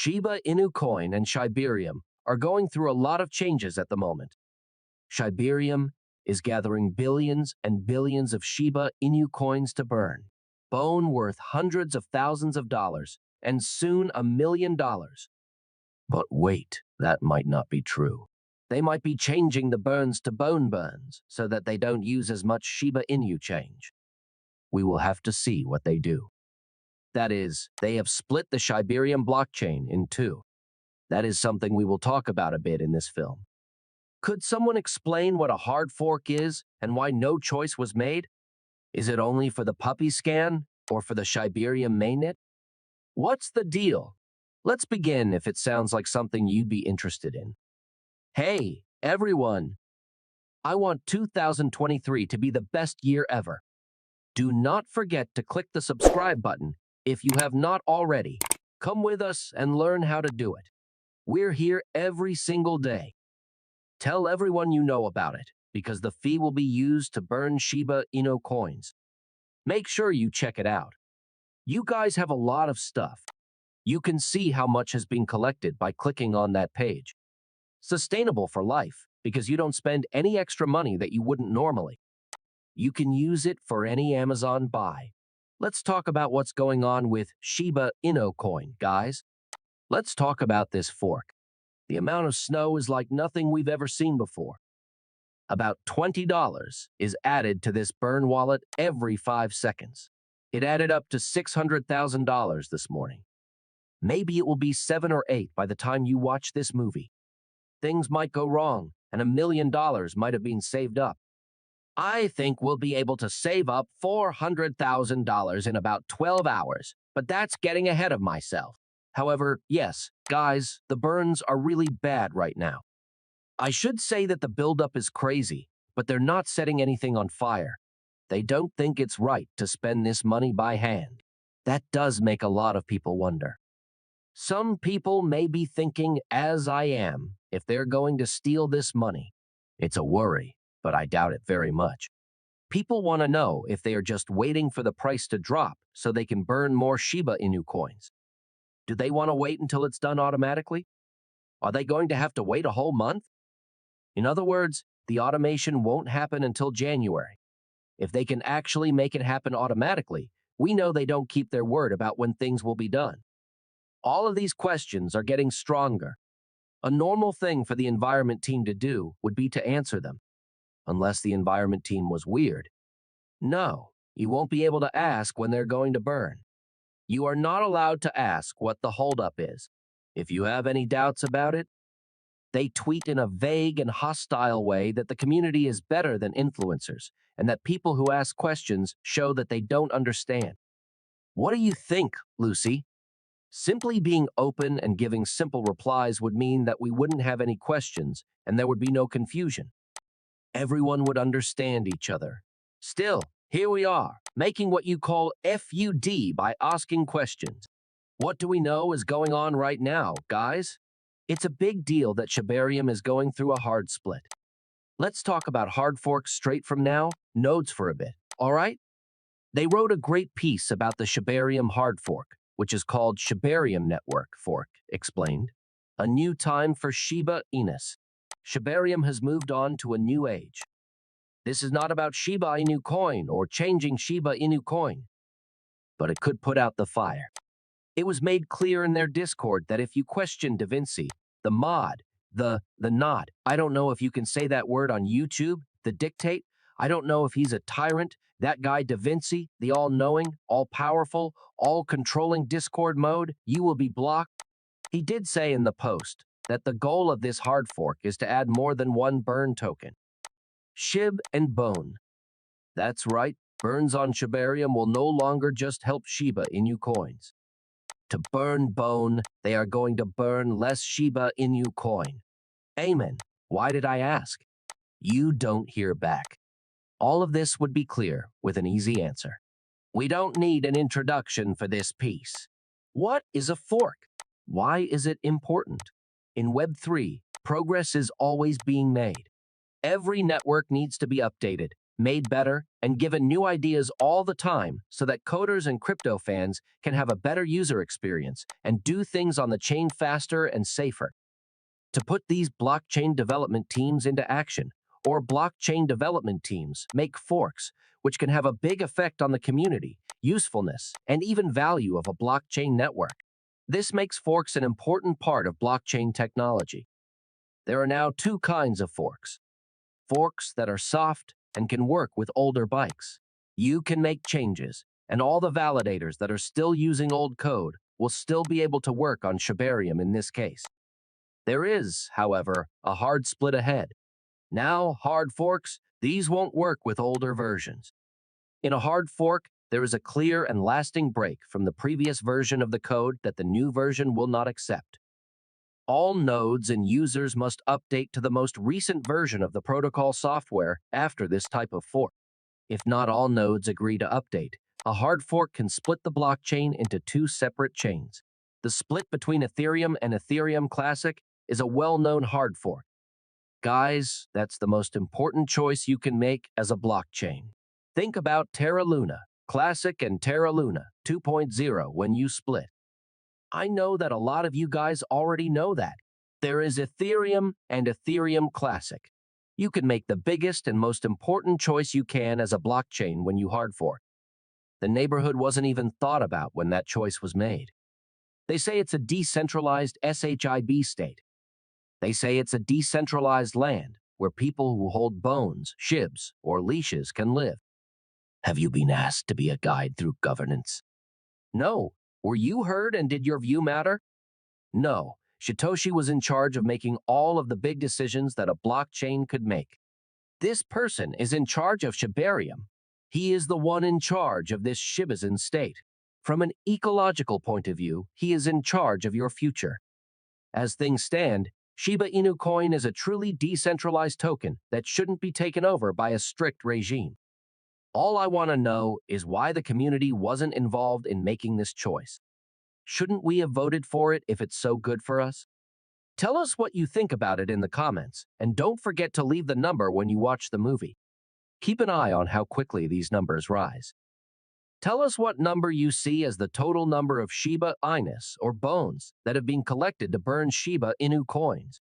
Shiba Inu coin and Shibarium are going through a lot of changes at the moment. Shibarium is gathering billions and billions of Shiba Inu coins to burn, bone worth hundreds of thousands of dollars, and soon $1 million. But wait, that might not be true. They might be changing the burns to bone burns so that they don't use as much Shiba Inu change. We will have to see what they do. That is, they have split the Shibarium blockchain in two. That is something we will talk about a bit in this film. Could someone explain what a hard fork is and why no choice was made? Is it only for the puppy scan or for the Shibarium mainnet? What's the deal? Let's begin if it sounds like something you'd be interested in. Hey, everyone! I want 2023 to be the best year ever. Do not forget to click the subscribe button if you have not already. Come with us and learn how to do it. We're here every single day. Tell everyone you know about it, because the fee will be used to burn Shiba Inu coins. Make sure you check it out. You guys have a lot of stuff. You can see how much has been collected by clicking on that page. Sustainable for life, because you don't spend any extra money that you wouldn't normally. You can use it for any Amazon buy. Let's talk about what's going on with Shiba Inu coin, guys. Let's talk about this fork. The amount of snow is like nothing we've ever seen before. About $20 is added to this burn wallet every 5 seconds. It added up to $600,000 this morning. Maybe it will be 7 or 8 by the time you watch this movie. Things might go wrong, and $1 million might have been saved up. I think we'll be able to save up $400,000 in about 12 hours, but that's getting ahead of myself. However, yes, guys, the burns are really bad right now. I should say that the buildup is crazy, but they're not setting anything on fire. They don't think it's right to spend this money by hand. That does make a lot of people wonder. Some people may be thinking, as I am, if they're going to steal this money. It's a worry, but I doubt it very much. People want to know if they are just waiting for the price to drop so they can burn more Shiba Inu coins. Do they want to wait until it's done automatically? Are they going to have to wait a whole month? In other words, the automation won't happen until January. If they can actually make it happen automatically, we know they don't keep their word about when things will be done. All of these questions are getting stronger. A normal thing for the environment team to do would be to answer them. Unless the environment team was weird. No, you won't be able to ask when they're going to burn. You are not allowed to ask what the holdup is. If you have any doubts about it, they tweet in a vague and hostile way that the community is better than influencers and that people who ask questions show that they don't understand. What do you think, Lucy? Simply being open and giving simple replies would mean that we wouldn't have any questions and there would be no confusion. Everyone would understand each other. Still, here we are, making what you call FUD by asking questions. What do we know is going on right now, guys? It's a big deal that Shibarium is going through a hard split. Let's talk about hard forks straight from now, nodes for a bit, all right? They wrote a great piece about the Shibarium hard fork, which is called Shibarium Network Fork, explained. A new time for Shiba Inus. Shibarium has moved on to a new age. This is not about Shiba Inu coin or changing Shiba Inu coin, but it could put out the fire. It was made clear in their Discord that if you question Da Vinci, the mod, the nod, I don't know if you can say that word on YouTube, the dictate, I don't know if he's a tyrant, that guy Da Vinci, the all-knowing, all-powerful, all-controlling Discord mode, you will be blocked. He did say in the post that the goal of this hard fork is to add more than one burn token. SHIB and bone. That's right, burns on Shibarium will no longer just help Shiba Inu coins. To burn bone, they are going to burn less Shiba Inu coin. Amen. Why did I ask? You don't hear back. All of this would be clear with an easy answer. We don't need an introduction for this piece. What is a fork? Why is it important? In Web3, progress is always being made. Every network needs to be updated, made better, and given new ideas all the time so that coders and crypto fans can have a better user experience and do things on the chain faster and safer. To put these blockchain development teams into action, or blockchain development teams make forks, which can have a big effect on the community, usefulness, and even value of a blockchain network. This makes forks an important part of blockchain technology. There are now two kinds of forks. Forks that are soft and can work with older bikes. You can make changes, and all the validators that are still using old code will still be able to work on Shibarium in this case. There is, however, a hard split ahead. Now, hard forks, these won't work with older versions. In a hard fork, there is a clear and lasting break from the previous version of the code that the new version will not accept. All nodes and users must update to the most recent version of the protocol software after this type of fork. If not all nodes agree to update, a hard fork can split the blockchain into two separate chains. The split between Ethereum and Ethereum Classic is a well-known hard fork. Guys, that's the most important choice you can make as a blockchain. Think about Terra Luna, Classic and Terra Luna 2.0 when you split. I know that a lot of you guys already know that. There is Ethereum and Ethereum Classic. You can make the biggest and most important choice you can as a blockchain when you hard fork. The neighborhood wasn't even thought about when that choice was made. They say it's a decentralized SHIB state. They say it's a decentralized land where people who hold bones, shibs, or leashes can live. Have you been asked to be a guide through governance? No. Were you heard and did your view matter? No. Satoshi was in charge of making all of the big decisions that a blockchain could make. This person is in charge of Shibarium. He is the one in charge of this Shibazen state. From an ecological point of view, he is in charge of your future. As things stand, Shiba Inu coin is a truly decentralized token that shouldn't be taken over by a strict regime. All I want to know is why the community wasn't involved in making this choice. Shouldn't we have voted for it if it's so good for us? Tell us what you think about it in the comments, and don't forget to leave the number when you watch the movie. Keep an eye on how quickly these numbers rise. Tell us what number you see as the total number of Shiba Inus or bones that have been collected to burn Shiba Inu coins.